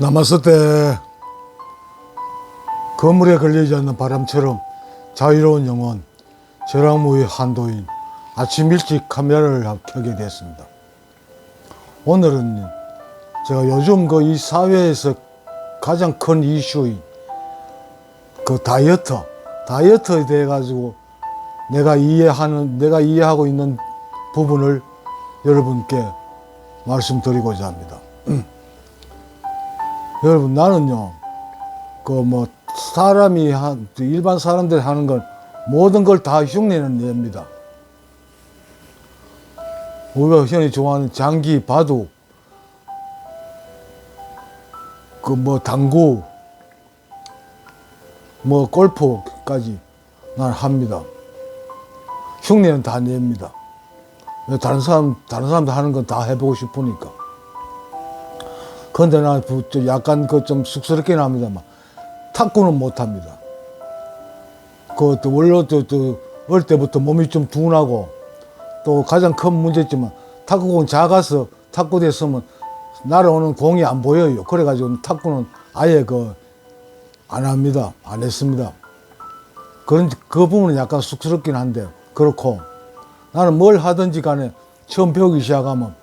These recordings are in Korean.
남았을 때 거물에 걸리지 않는 바람처럼 자유로운 영혼, 저랑무의 한도인 아침 일찍 카메라를 켜게 됐습니다. 오늘은 제가 요즘 이 사회에서 가장 큰 이슈인 다이어트에 대해 가지고 내가 이해하고 있는 부분을 여러분께 말씀드리고자 합니다. 여러분, 나는요, 일반 사람들이 하는 건 모든 걸 다 흉내는 냅니다. 우리가 흔히 좋아하는 장기, 바둑, 당구, 골프까지 난 합니다. 흉내는 다 냅니다. 다른 사람들 하는 건 다 해보고 싶으니까. 그런데 난 약간 좀 쑥스럽긴 합니다만, 탁구는 못 합니다. 원래 어릴 때부터 몸이 좀 둔하고, 또 가장 큰 문제지만, 탁구공 작아서 탁구대에 서면 날아오는 공이 안 보여요. 그래가지고 탁구는 아예 안 합니다. 안 했습니다. 그 부분은 약간 쑥스럽긴 한데, 그렇고, 나는 뭘 하든지 간에 처음 배우기 시작하면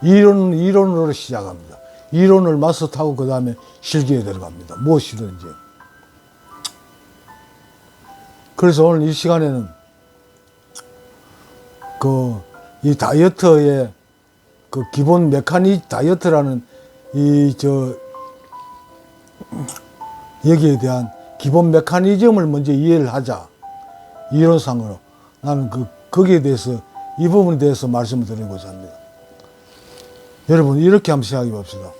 이론으로 시작합니다. 이론을 마스터하고 그 다음에 실기에 들어갑니다. 무엇이든지. 그래서 오늘 이 시간에는 이 다이어트의 기본 다이어트라는 여기에 대한 기본 메커니즘을 먼저 이해를 하자. 이론상으로. 나는 거기에 대해서, 이 부분에 대해서 말씀을 드리고자 합니다. 여러분, 이렇게 한번 생각해 봅시다.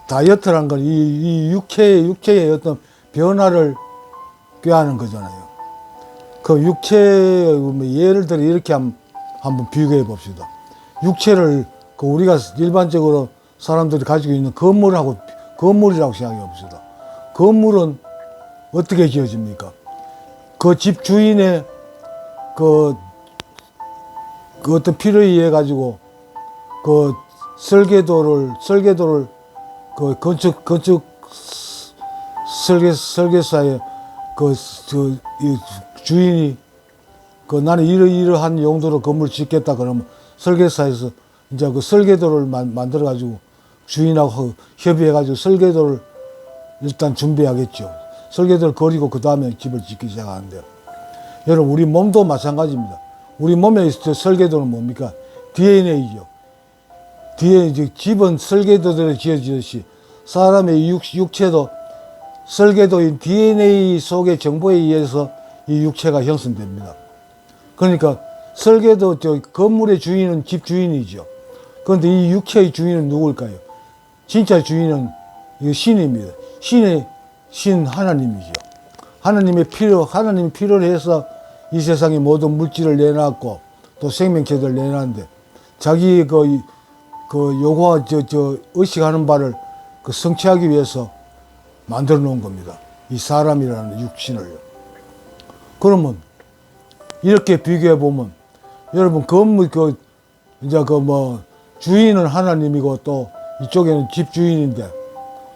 다이어트라는 건 이 육체의 어떤 변화를 꾀하는 거잖아요. 예를 들어 이렇게 한번 비교해 봅시다. 육체를 우리가 일반적으로 사람들이 가지고 있는 건물이라고 생각해 봅시다. 건물은 어떻게 지어집니까? 그 집 주인의 어떤 필요에 의해 가지고 설계도를 건축 설계사의 주인이 나는 이러한 용도로 건물 짓겠다 그러면 설계사에서 이제 설계도를 만들어 가지고 주인하고 협의해 가지고 설계도를 일단 준비하겠죠. 설계도를 그리고 그 다음에 집을 짓기 시작하는데요. 여러분, 우리 몸도 마찬가지입니다. 우리 몸에 있을 설계도는 뭡니까? DNA죠. 집은 설계도대로 지어지듯이 사람의 육체도 설계도인 DNA 속의 정보에 의해서 이 육체가 형성됩니다. 그러니까 건물의 주인은 집 주인이죠. 그런데 이 육체의 주인은 누굴까요? 진짜 주인은 신입니다. 신 하나님이죠. 하나님이 필요로 해서 이 세상에 모든 물질을 내놨고 또 생명체들을 내놨는데 자기 의식하는 바를 성취하기 위해서 만들어 놓은 겁니다. 이 사람이라는 육신을요. 그러면 이렇게 비교해 보면 여러분, 주인은 하나님이고 또 이쪽에는 집 주인인데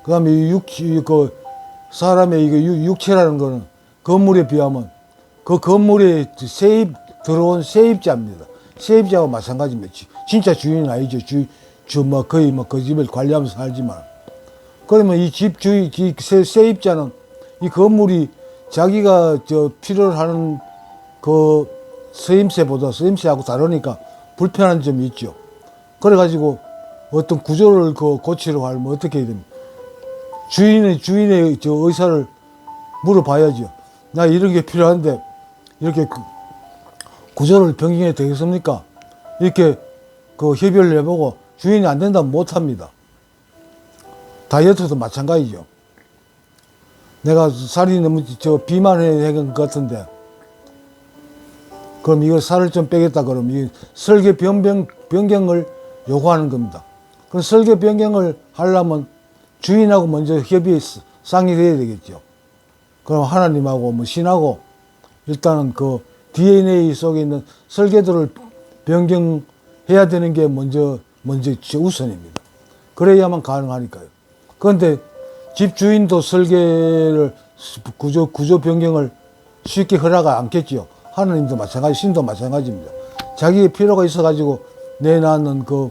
그 다음에 사람의 육체라는 거는 건물에 비하면 그 건물에 들어온 세입자입니다. 세입자와 마찬가지입니다. 진짜 주인은 아니죠. 거의 그 집을 관리하면서 살지만. 그러면 이 세입자는 이 건물이 자기가 필요로 하는 서임세하고 다르니까 불편한 점이 있죠. 그래가지고 어떤 구조를 고치려고 하면 어떻게 해야 됩니까? 주인의 의사를 물어봐야죠. 나 이런 게 필요한데 이렇게 구조를 변경해도 되겠습니까? 이렇게 협의를 해보고 주인이 안 된다면 못 합니다. 다이어트도 마찬가지죠. 내가 살이 너무 비만해야 것 같은데 그럼 이걸 살을 좀 빼겠다 그러면 이 설계 변경을 요구하는 겁니다. 그럼 설계 변경을 하려면 주인하고 먼저 상의를 해야 되겠죠. 그럼 하나님하고 신하고 일단은 DNA 속에 있는 설계도를 변경해야 되는 게 먼저 우선입니다. 그래야만 가능하니까요. 그런데 집주인도 설계를 구조 변경을 쉽게 허락 않겠지요. 하느님도 마찬가지, 신도 마찬가지입니다. 자기의 필요가 있어가지고 내놨는 그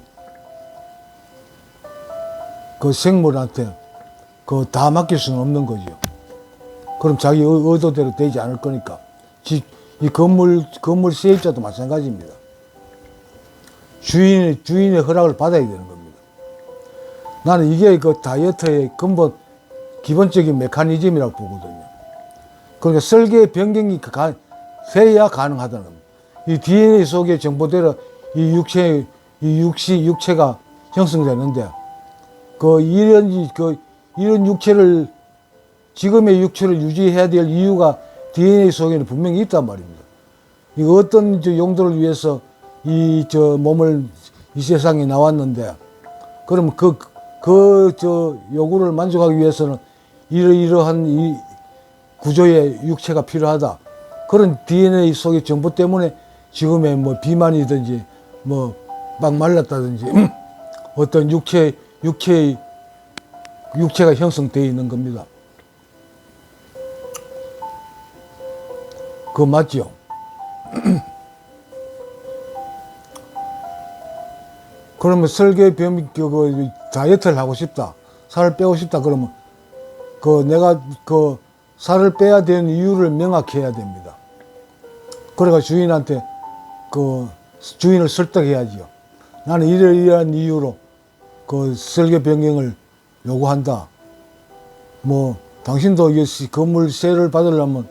생물한테 다 맡길 수는 없는 거죠. 그럼 자기 의도대로 되지 않을 거니까. 이 건물 세입자도 마찬가지입니다. 주인의 허락을 받아야 되는 겁니다. 나는 이게 그 다이어트의 근본, 기본적인 메커니즘이라고 보거든요. 그러니까 설계 변경이 돼야 가능하다는 겁니다. 이 DNA 속의 정보대로 이 육체가 형성되는데, 이런 육체를, 지금의 육체를 유지해야 될 이유가 DNA 속에는 분명히 있단 말입니다. 이거 어떤 용도를 위해서 몸을 이 세상에 나왔는데, 그러면 요구를 만족하기 위해서는 이러한 이 구조의 육체가 필요하다. 그런 DNA 속의 정보 때문에 지금의 뭐 비만이든지 뭐 막 말랐다든지 어떤 육체가 형성되어 있는 겁니다. 그거 맞죠? 그러면 다이어트를 하고 싶다. 살을 빼고 싶다. 그러면 내가 살을 빼야 되는 이유를 명확해야 됩니다. 그래가 주인한테 주인을 설득해야지요. 나는 이러한 이유로 설계 변경을 요구한다. 뭐 당신도 이 건물세를 받으려면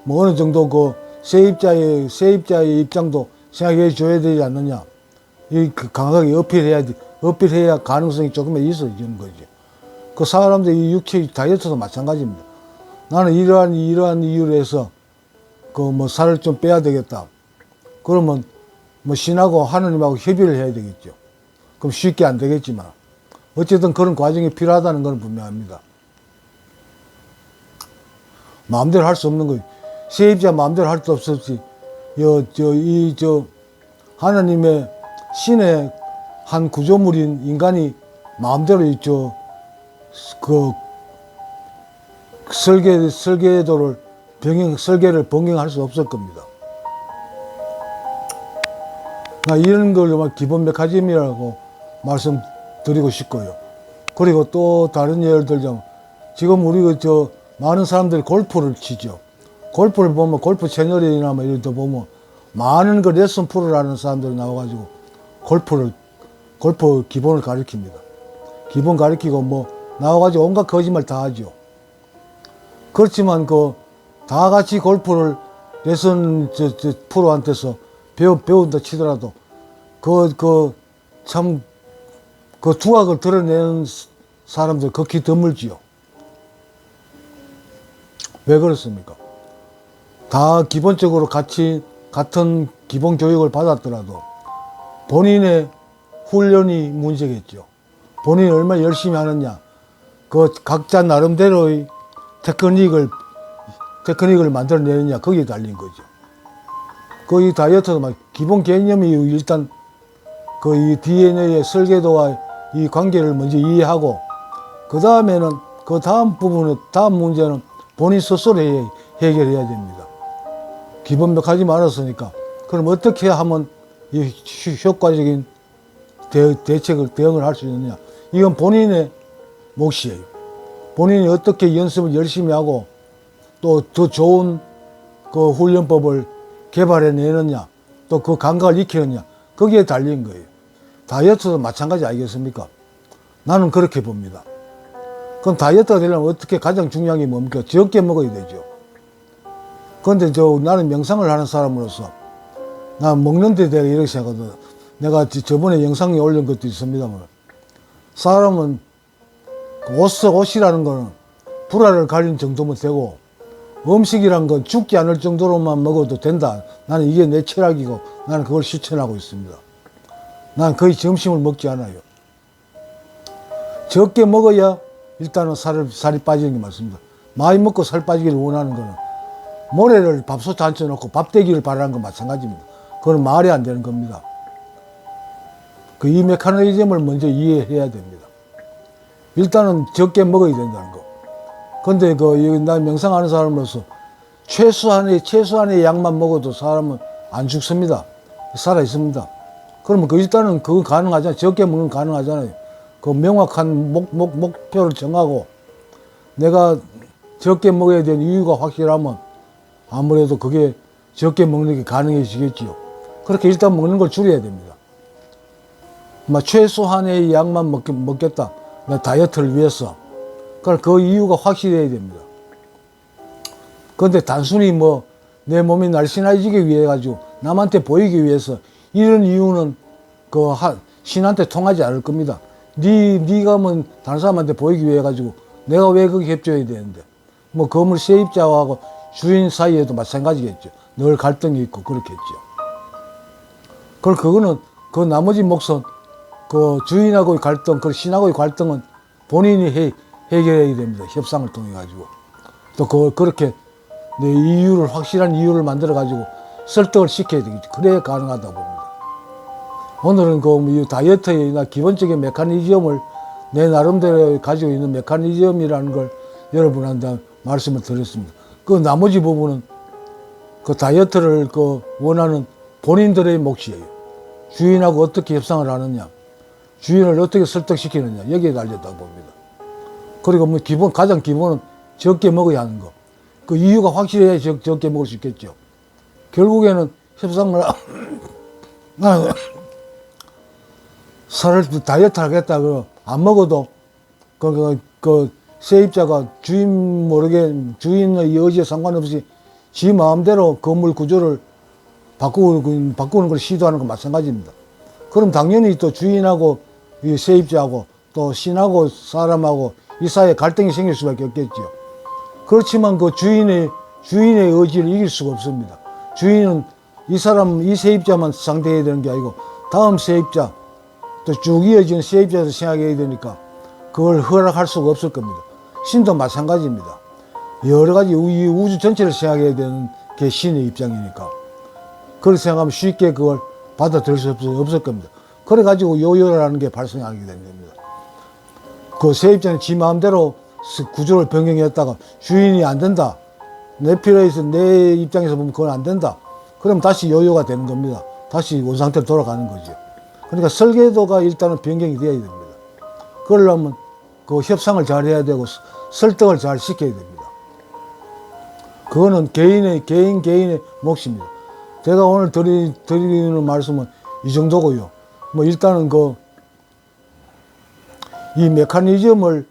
뭐 어느 정도 세입자의 입장도 생각해 줘야 되지 않느냐. 강하게 어필해야 가능성이 조금은 있어지는 거죠. 그 사람들 이 육체 다이어트도 마찬가지입니다. 나는 이러한 이유로 해서 살을 좀 빼야 되겠다. 그러면 뭐 신하고 하느님하고 협의를 해야 되겠죠. 그럼 쉽게 안 되겠지만 어쨌든 그런 과정이 필요하다는 건 분명합니다. 마음대로 할 수 없는 거예요. 세입자 마음대로 할 수 없었지. 하나님의 신의 한 구조물인 인간이 마음대로 설계를 변경할 수 없을 겁니다. 이런 걸 기본 메커니즘이라고 말씀드리고 싶고요. 그리고 또 다른 예를 들자면 지금 많은 사람들이 골프를 치죠. 골프를 보면 골프 채널이나 뭐 이런 데 보면 많은 레슨 프로라는 사람들이 나와가지고 골프 기본을 가르칩니다. 기본 가르치고 뭐 나와가지고 온갖 거짓말 다 하죠. 그렇지만 다 같이 골프를 레슨 프로한테서 배운다 치더라도 두각을 드러내는 사람들 극히 드물지요. 왜 그렇습니까? 다 기본적으로 같은 기본 교육을 받았더라도 본인의 훈련이 문제겠죠. 본인이 얼마나 열심히 하느냐, 각자 나름대로의 테크닉을 만들어내느냐, 거기에 달린 거죠. 이 다이어트도 기본 개념이 일단 이 DNA의 설계도와 이 관계를 먼저 이해하고, 그 다음에는 다음 문제는 본인 스스로 해결해야 됩니다. 기본 메커니즘이 알았으니까. 그럼 어떻게 하면 이 효과적인 대응을 할 수 있느냐. 이건 본인의 몫이에요. 본인이 어떻게 연습을 열심히 하고 또 더 좋은 훈련법을 개발해내느냐, 또 그 감각을 익히느냐, 거기에 달린 거예요. 다이어트도 마찬가지 아니겠습니까? 나는 그렇게 봅니다. 그럼 다이어트가 되려면 어떻게 가장 중요한 게 뭡니까? 적게 먹어야 되죠. 그런데 나는 명상을 하는 사람으로서 난 먹는데 내가 이렇게 생각하거든. 내가 저번에 영상에 올린 것도 있습니다만, 사람은 옷이라는 거는 불알을 가린 정도면 되고, 음식이란 건 죽지 않을 정도로만 먹어도 된다. 나는 이게 내 철학이고 나는 그걸 실천하고 있습니다. 난 거의 점심을 먹지 않아요. 적게 먹어야 일단은 살이 빠지는 게 맞습니다. 많이 먹고 살 빠지기를 원하는 거는 모래를 밥솥에 앉혀놓고 밥 되기를 바라는 건 마찬가지입니다. 그건 말이 안 되는 겁니다. 이 메커니즘을 먼저 이해해야 됩니다. 일단은 적게 먹어야 된다는 거. 근데 나 명상하는 사람으로서 최소한의 양만 먹어도 사람은 안 죽습니다. 살아 있습니다. 그러면 일단은 그거 가능하잖아요. 적게 먹는 거 가능하잖아요. 그 명확한 목표를 정하고 내가 적게 먹어야 되는 이유가 확실하면 아무래도 그게 적게 먹는 게 가능해지겠지요. 그렇게 일단 먹는 걸 줄여야 됩니다. 최소한의 양만 먹겠다. 내 다이어트를 위해서. 그러니까 그 이유가 확실해야 됩니다. 그런데 단순히 내 몸이 날씬해지기 위해 가지고 남한테 보이기 위해서 이런 이유는 신한테 통하지 않을 겁니다. 네가 다른 사람한테 보이기 위해 가지고 내가 왜 거기 협조해야 되는데. 건물 세입자하고 주인 사이에도 마찬가지겠죠. 늘 갈등이 있고 그렇겠죠. 그거는 나머지 몫은 주인하고의 갈등, 신하고의 갈등은 본인이 해결해야 됩니다. 협상을 통해 가지고. 또 그렇게 확실한 이유를 만들어 가지고 설득을 시켜야 되겠죠. 그래야 가능하다고 봅니다. 오늘은 다이어트의 기본적인 메커니즘을 내 나름대로 가지고 있는 메커니즘이라는 걸 여러분한테 말씀을 드렸습니다. 나머지 부분은 다이어트를 원하는 본인들의 몫이에요. 주인하고 어떻게 협상을 하느냐, 주인을 어떻게 설득시키느냐, 여기에 달렸다고 봅니다. 그리고 가장 기본은 적게 먹어야 하는 거. 그 이유가 확실해야 적게 먹을 수 있겠죠. 결국에는 협상을 다이어트 하겠다 안 먹어도 세입자가 주인의 의지에 상관없이 지 마음대로 건물 구조를 바꾸는 걸 시도하는 건 마찬가지입니다. 그럼 당연히 또 주인하고 이 세입자하고 또 신하고 사람하고 이 사이에 갈등이 생길 수밖에 없겠죠. 그렇지만 주인의 의지를 이길 수가 없습니다. 주인은 이 세입자만 상대해야 되는 게 아니고 다음 세입자 또 쭉 이어지는 세입자도 생각해야 되니까 그걸 허락할 수가 없을 겁니다. 신도 마찬가지입니다. 여러 가지 이 우주 전체를 생각해야 되는 게 신의 입장이니까 그걸 생각하면 쉽게 그걸 받아들일 수 없을 겁니다. 그래가지고 요요라는 게 발생하게 된 겁니다. 세입자는 지 마음대로 구조를 변경했다가 주인이 안 된다. 내 필요해서 내 입장에서 보면 그건 안 된다. 그럼 다시 요요가 되는 겁니다. 다시 원상태로 돌아가는 거죠. 그러니까 설계도가 일단은 변경이 되어야 됩니다. 그러려면 협상을 잘 해야 되고 설득을 잘 시켜야 됩니다. 그거는 개인의 몫입니다. 제가 오늘 드리는 말씀은 이 정도고요. 일단은 이 메커니즘을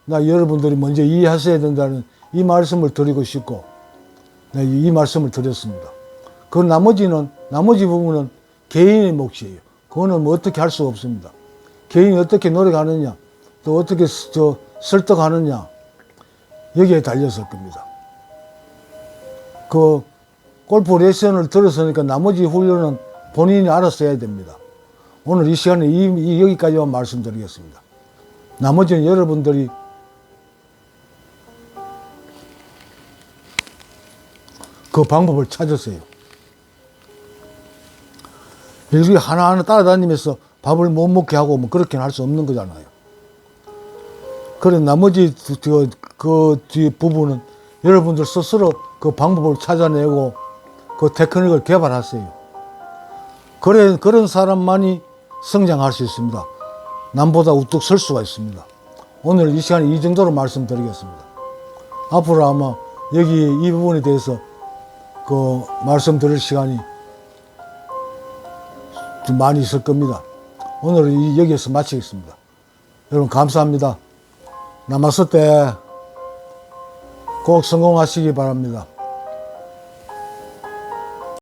여러분들이 먼저 이해하셔야 된다는 이 말씀을 드리고 싶고, 이 말씀을 드렸습니다. 나머지 부분은 개인의 몫이에요. 그거는 어떻게 할 수가 없습니다. 개인이 어떻게 노력하느냐, 또 어떻게 설득하느냐, 여기에 달렸을 겁니다. 골프 레슨을 들었으니까 나머지 훈련은 본인이 알아서 해야 됩니다. 오늘 이 시간에 여기까지만 말씀드리겠습니다. 나머지는 여러분들이 그 방법을 찾으세요. 여기 하나하나 따라다니면서 밥을 못 먹게 하고 그렇게는 할 수 없는 거잖아요. 그래 나머지 그 뒤 부분은 여러분들 스스로 그 방법을 찾아내고 그 테크닉을 개발하세요. 그런 사람만이 성장할 수 있습니다. 남보다 우뚝 설 수가 있습니다. 오늘 이 시간에 이 정도로 말씀드리겠습니다. 앞으로 아마 여기 이 부분에 대해서 말씀드릴 시간이 좀 많이 있을 겁니다. 오늘 여기에서 마치겠습니다. 여러분 감사합니다. 남았을 때 꼭 성공하시기 바랍니다.